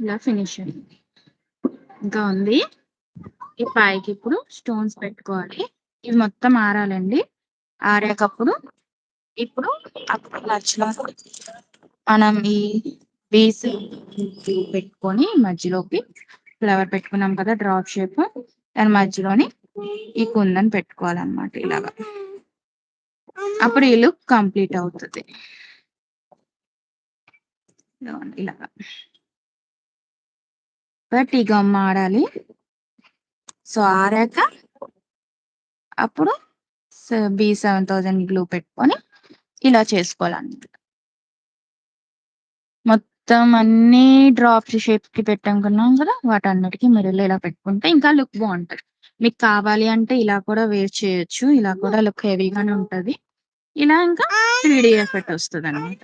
ఇలా ఫినిష్ అయింది. ఇంకా ఉంది. ఈ పైకి ఇప్పుడు స్టోన్స్ పెట్టుకోవాలి. ఇవి మొత్తం ఆరాలండి. ఆరాకప్పుడు ఇప్పుడు అప్పుడు మధ్యలో మనం ఈ బేస్ పెట్టుకొని మధ్యలోకి ఫ్లవర్ పెట్టుకున్నాం కదా డ్రాప్ షేప్, దాని మధ్యలోని ఈ కుందన్ పెట్టుకోవాలన్నమాట ఇలాగా. అప్పుడు ఈ లుక్ కంప్లీట్ అవుతుంది. ఇలాగా బట్ ఈ గమ్ ఆడాలి. సో ఆరాక అప్పుడు B7000 గ్లూ పెట్టుకొని ఇలా చేసుకోవాలన్నమాట. మొత్తం అన్ని డ్రాప్ షేప్ కి పెట్టానుకున్నాం కదా, వాటన్నిటికీ మిడిల్ ఇలా పెట్టుకుంటే ఇంకా లుక్ బాగుంటది. మీకు కావాలి అంటే ఇలా కూడా వేర్ చేయొచ్చు. ఇలా కూడా లుక్ హెవీగానే ఉంటది. ఇలా ఇంకా 3D ఎఫెక్ట్ వస్తుంది అనమాట.